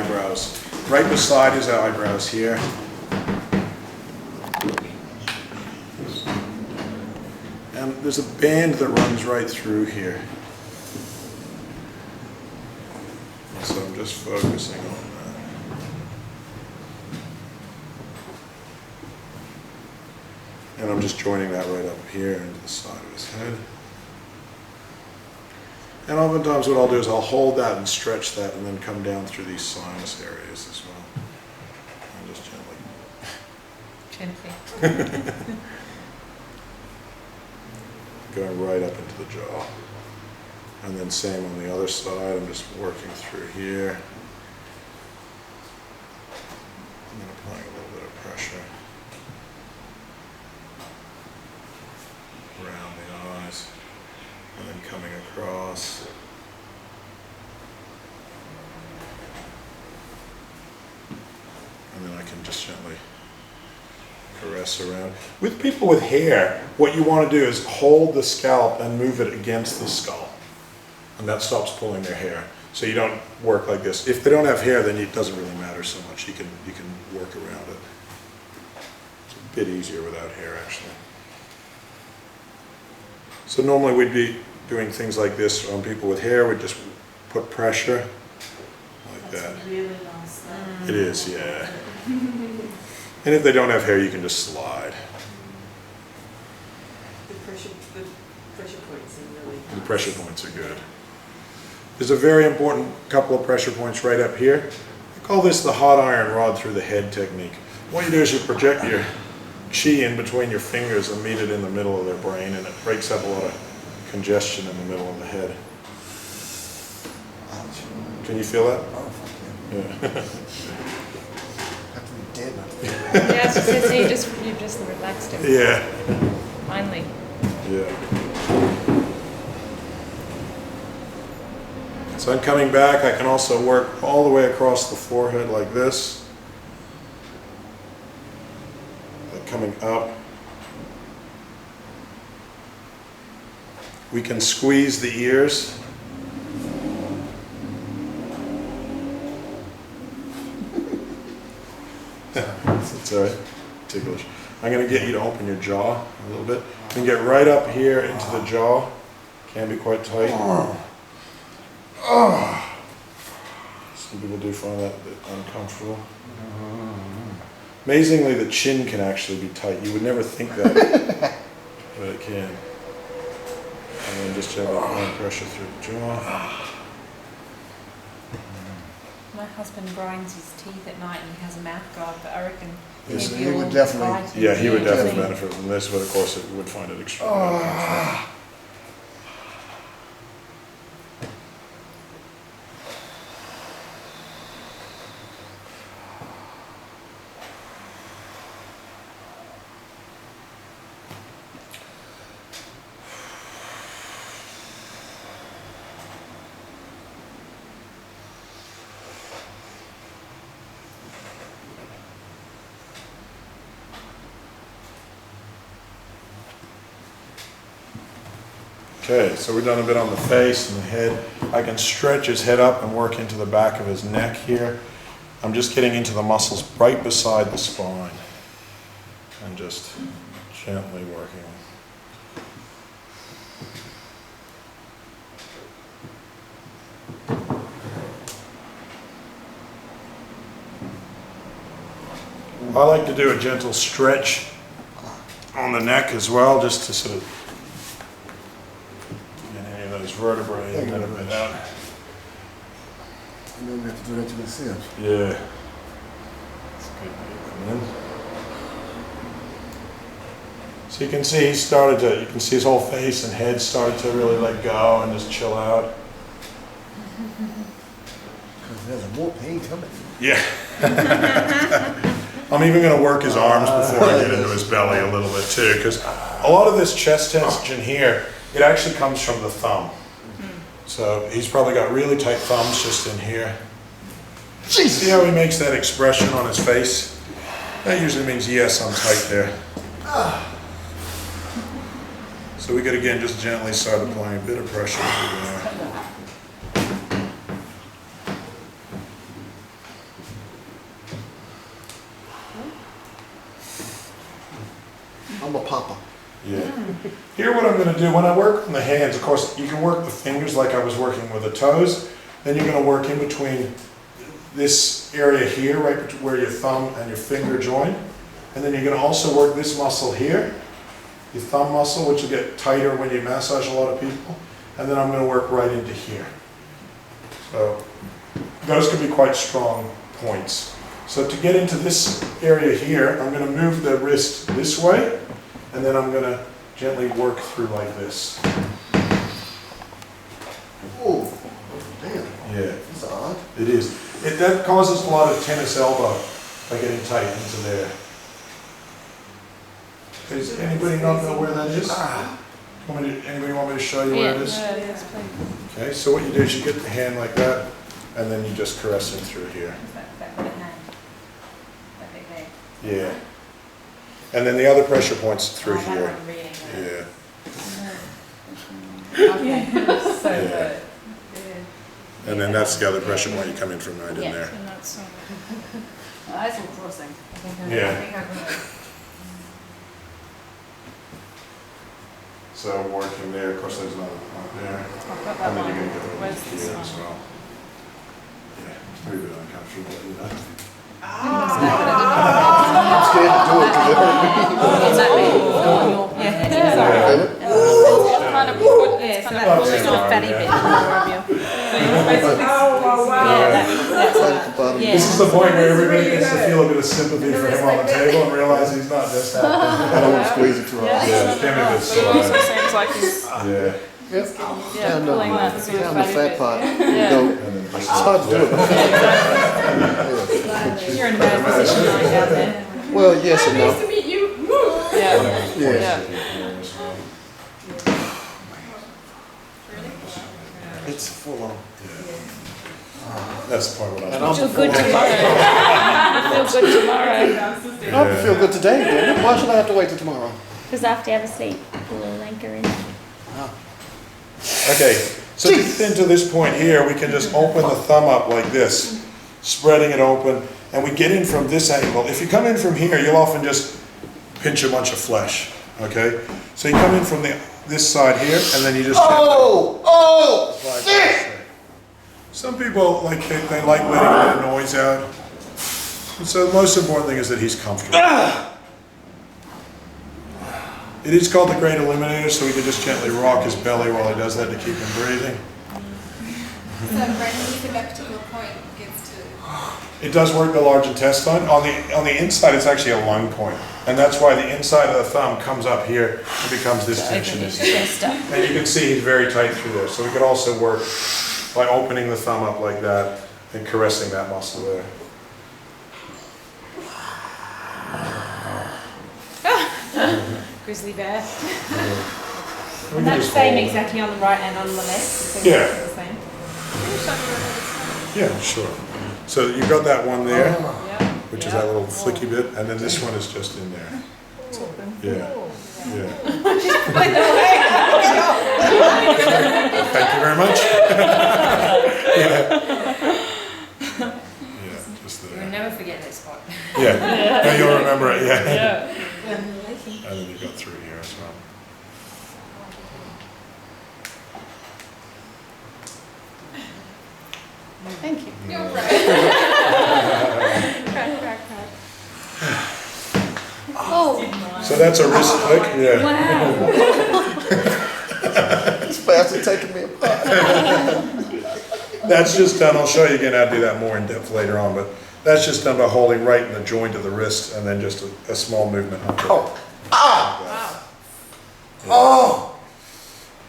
eyebrows. Right beside his eyebrows here. And there's a band that runs right through here. So I'm just focusing on that. And I'm just joining that right up here into the side of his head. And oftentimes what I'll do is I'll hold that and stretch that and then come down through these sinus areas as well. And just gently. Going right up into the jaw. And then same on the other side, I'm just working through here. And then applying a little bit of pressure around the eyes. And then coming across. And then I can just gently caress around. With people with hair, what you want to do is hold the scalp and move it against the skull. And that stops pulling their hair. So you don't work like this. If they don't have hair, then it doesn't really matter so much. You can work around it. It's a bit easier without hair, actually. So normally we'd be doing things like this on people with hair. We'd just put pressure like that. Really long slide. It is, yeah. And if they don't have hair, you can just slide. The pressure points are really nice. The pressure points are good. There's a very important couple of pressure points right up here. I call this the hot iron rod through the head technique. What you do is you project your chi in between your fingers and meet it in the middle of their brain, and it breaks up a lot of congestion in the middle of the head. Can you feel that? Oh, fuck Yeah. have to be dead. Yeah, so you've just relaxed him. Yeah. Finally. Yeah. So I'm coming back. I can also work all the way across the forehead like this. Coming up. We can squeeze the ears. It's all right. Ticklish. I'm going to get you to open your jaw a little bit. You can get right up here into the jaw. Can be quite tight. Some people do find that a bit uncomfortable. Amazingly, the chin can actually be tight. You would never think that, but it can. And then just gently applying pressure through the jaw. My husband grinds his teeth at night and he has a mouth guard, but I reckon Yes, maybe he would all definitely- biting. Yeah, he would definitely Yeah. benefit from this, but of course it would find it extremely uncomfortable. Okay, so we've done a bit on the face and the head. I can stretch his head up and work into the back of his neck here. I'm just getting into the muscles right beside the spine and just gently working. I like to do a gentle stretch on the neck as well, just to sort of get any of those vertebrae that have been out. And then we have to do that to the sims. Yeah. And then- So you can see he started to, you can see his whole face and head started to really let go and just chill out. Because there's more pain coming. Yeah. I'm even going to work his arms before I get into his belly a little bit too, because a lot of this chest tension here, it actually comes from the thumb. So he's probably got really tight thumbs just in here. See how he makes that expression on his face? That usually means, yes, I'm tight there. So we could again just gently start applying a bit of pressure. I'm a papa. Yeah. Here what I'm gonna do, when I work on the hands, of course, you can work the fingers like I was working with the toes. Then you're gonna work in between this area here, right where your thumb and your finger join. And then you're gonna also work this muscle here, your thumb muscle, which will get tighter when you massage a lot of people. And then I'm gonna work right into here. So those can be quite strong points. So to get into this area here, I'm gonna move the wrist this way, and then I'm gonna gently work through like this. Oh, damn. Yeah, That's odd. it is. That causes a lot of tennis elbow by getting tight into there. Does anybody not know where that is? Anybody want me to show you where it is? Yes, please. Okay, so what you do is you get the hand like that, and then you just caress it through here. That big hand. That big hand. Yeah. And then the other pressure points through Oh, that here. one really Yeah. Okay. So Yeah. good. And then that's the other pressure point, you come in from right in Yeah. there. And that's That's all crossing. Yeah. So working there, of course there's another point there. I've got that And then one. you're gonna go Where's into this here as one? well. Yeah, it's maybe a bit uncomfortable, you know. I'm scared to do it because it hurt me. Is that me? Yeah. Yeah. It's kind of put, yeah, so kind that of pulls pulling on the fatty there. bit more of you. Oh, wow, Yeah, that's Like the bottom. Yeah. This is the point where everybody gets to feel a bit of sympathy for him on the table and realize he's not just I don't happy. want to squeeze it too hard. Yeah, him a bit But it also sore. seems like he's Yeah. Yep. yeah, Down the, pulling that sort of down the fatty fat bit. part. Yeah. So, And then just- it's hard to do it. You're in a bad position lying down there. Well, yes and no. to meet you. Yeah. Yeah. Yeah. It's full on. That's the point where And I'm. I'm Feel good tomorrow. Feel good tomorrow. I have to feel good today, damn it. Why should I have to wait till tomorrow? Because after you have a sleep, a little anchor in. Okay, so to get into this point here, we can just open the thumb up like this, spreading it open, and we get in from this angle. If you come in from here, you'll often just pinch a bunch of flesh, okay? So you come in from this side here, and then you just slide this way. Some people, they like letting the noise out. And so the most important thing is that he's comfortable. It is called the Great Eliminator, so we can just gently rock his belly while he does that to keep him breathing. So Brendan, you think that particular point gets to... It does work the large intestine. On the inside, it's actually a lung point. And that's why the inside of the thumb comes up here and becomes this tension. Open his chest up. And you can see he's very tight through there. So we could also work by opening the thumb up like that and caressing that muscle there. Grizzly bear. We can And that's just the same hold it. exactly on the right and on the left. So Yeah. it's the same. Yeah, sure. So you've got that one there, Yeah. which is that little flicky bit, and then this one is just in there. Yeah, yeah. Thank you very much. Yeah, just You'll there. never forget that spot. Yeah, no, you'll remember it, yeah. Yeah. And then you got through here as well. Thank you. You're right. Crack, crack, crack. So that's a wrist click, yeah. This bastard taking me apart. That's just done, I'll show you again how to do that more in depth later on, but that's just done by holding right in the joint of the wrist and then just a small movement. Oh. Ah! Oh!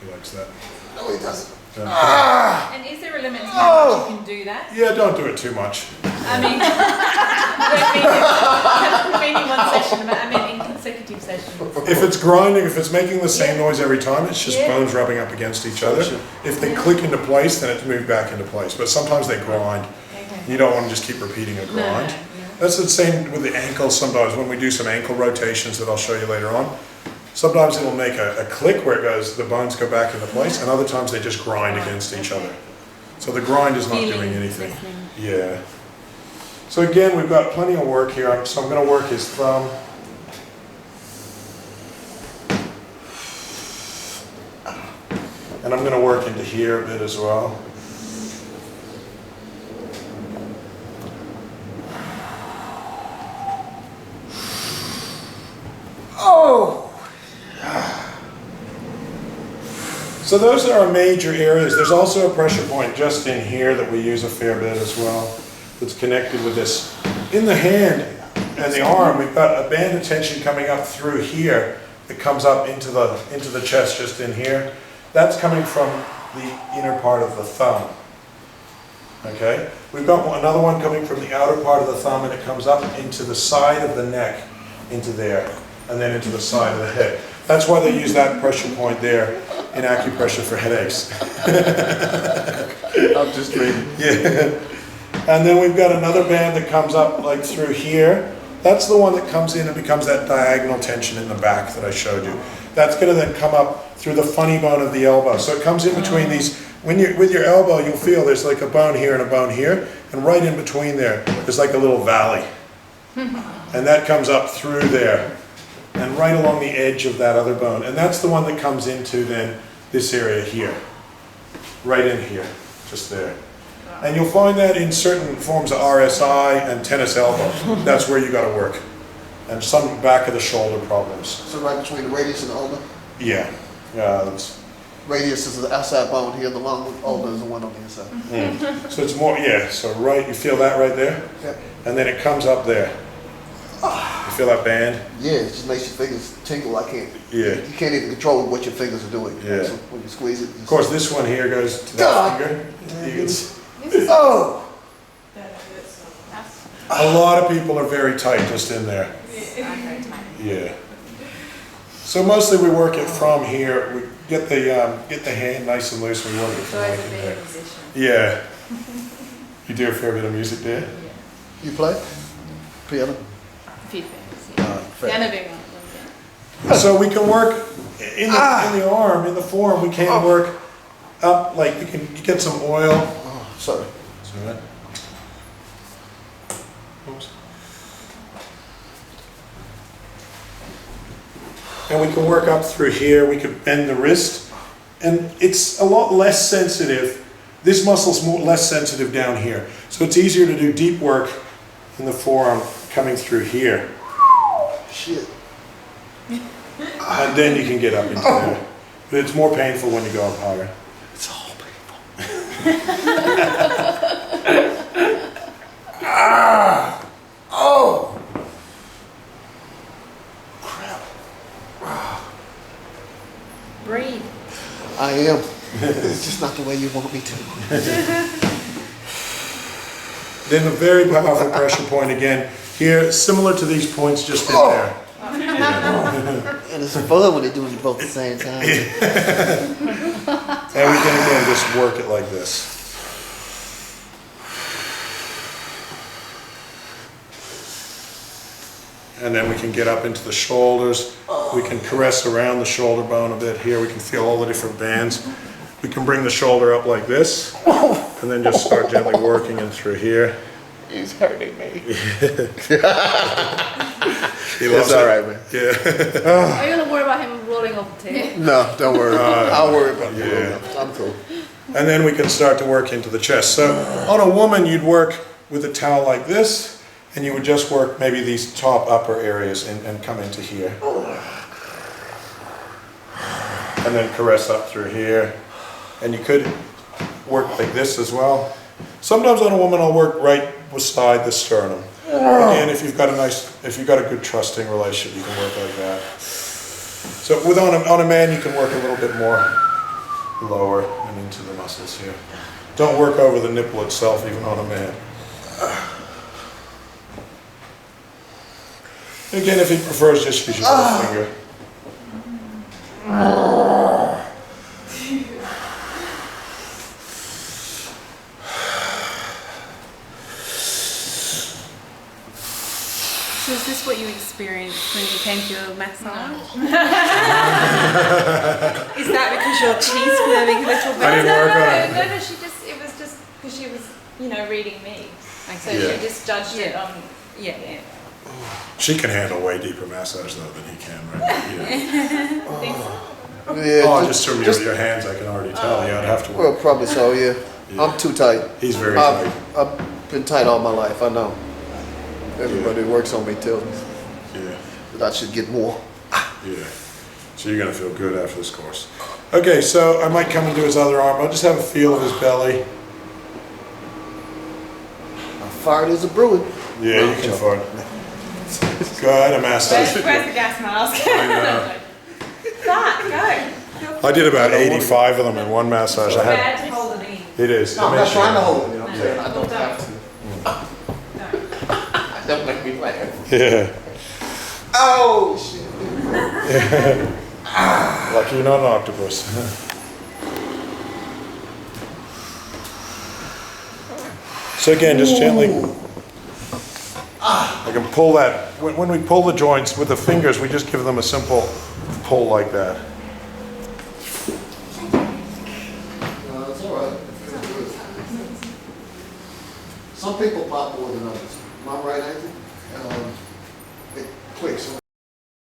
He likes that. No, he doesn't. And is there a limit to how much you can do that? Yeah, don't do it too much. I mean, I don't mean in one session, but I mean in consecutive sessions. If it's grinding, if it's making the same noise every time, it's just Yeah. bones rubbing up against each other. If they click into place, then it's moved back into place. But sometimes they grind. Okay. You don't want to just keep repeating a grind. No. That's the same with the ankle sometimes when we do some ankle rotations that I'll show you later on. Sometimes it'll make a click where it goes, the bones go back into place, and other times they just grind against each other. So the grind is not doing anything. Yeah. So again, we've got plenty of work here. So I'm going to work his thumb. And I'm gonna work into here a bit as well. Oh! So those are our major areas. There's also a pressure point just in here that we use a fair bit as well, that's connected with this. In the hand and the arm, we've got a band of tension coming up through here that comes up into the chest just in here. That's coming from the inner part of the thumb. Okay? We've got another one coming from the outer part of the thumb, and it comes up into the side of the neck, into there, and then into the side of the head. That's why they use that pressure point there in acupressure for headaches. I'm just reading. Yeah. And then we've got another band that comes up like through here. That's the one that comes in and becomes that diagonal tension in the back that I showed you. That's going to then come up through the funny bone of the elbow. So it comes in between these. When you're with your elbow, you'll feel there's like a bone here and a bone here, and right in between there, there's like a little valley. And that comes up through there, and right along the edge of that other bone. And that's the one that comes into then this area here. Right in here, just there. And you'll find that in certain forms of RSI and tennis elbow. That's where you got to work. And some back of the shoulder problems. So right between the radius and the ulna? Yeah. Radius is the outside bone here, the long ulna is the one on the inside. So it's more, yeah, so right, you feel that right there? Yeah. And then it comes up there. You feel that band? Yeah, it just makes your fingers tingle. I can't. Yeah. You can't even control what your fingers are doing. Yeah. So when you squeeze it. Of course, this one here goes to that finger. You can Oh! a lot of people are very tight just in there. Yeah. So mostly we work it from here. We get the hand nice and loose. We work it from like in there. Yeah. You do a fair bit of music there? You play? Piano? A few things, yeah. Fair. Piano being one of them, So we can work in the arm, in the forearm. We can work up, like you get some oil. Oh, sorry. Sorry. Oops. And we can work up through here. We can bend the wrist, and it's a lot less sensitive. This muscle's less sensitive down here, so it's easier to do deep work in the forearm coming through here, Shit. and then you can get up into there. But it's more painful when you go up higher. It's all painful. Oh! Crap. Breathe. I am. It's just not the way you want me to. Then a very powerful pressure point again here, similar to these points just in there. And it's fun when they do it both at the same time. And we can again just work it like this. And then we can get up into the shoulders. We can caress around the shoulder bone a bit here. We can feel all the different bands. We can bring the shoulder up like this, and then just start gently working in through here. He's hurting me. He loves It's all it. right, man. Yeah. Are you gonna worry about him rolling off the table? No, don't worry. I'll worry about it. yeah. I'm cool. And then we can start to work into the chest. So on a woman, you'd work with a towel like this, and you would just work maybe these top upper areas and come into here. And then caress up through here. And you could work like this as well. Sometimes on a woman, I'll work right beside the sternum. Again, if you've got a good trusting relationship, you can work like that. So on a man, you can work a little bit more lower and into the muscles here. Don't work over the nipple itself, even on a man. Again, if he prefers, just use your little finger. So is this what you experienced when you came to your massage? Is that because your cheese squirming a little bit? I didn't work on it. No, it was just because she was, reading me. So Yeah. she just judged it on, Yeah. She can handle way deeper massage though than he can, right? Yeah. I think so. Yeah. Oh, just through your hands, I can already tell. Yeah, I'd have to Well, work. probably so, yeah. Yeah. I'm too tight. He's very tight. I've been tight all my life, I know. Everybody who works on me tells me Yeah, that I should get more. yeah. So you're gonna feel good after this course. Okay, so I might come and do his other arm. I'll just have a feel of his belly. I fired as a brewing. Yeah, you can fart. Go ahead, a massage. Where's the gas mask? I know. That, go. I did about 85 of them in one massage. I had. Bad to hold it in. It is. No, I'm It not makes you- trying to hold it, you know what I'm saying? I don't No. have to. Don't make me laugh. Yeah. Oh, shit. Lucky you're not an octopus. So again, just gently. I can pull that. When we pull the joints with the fingers, we just give them a simple pull like that. No, it's all right. Some people pop more than others. My right ankle, it clicks.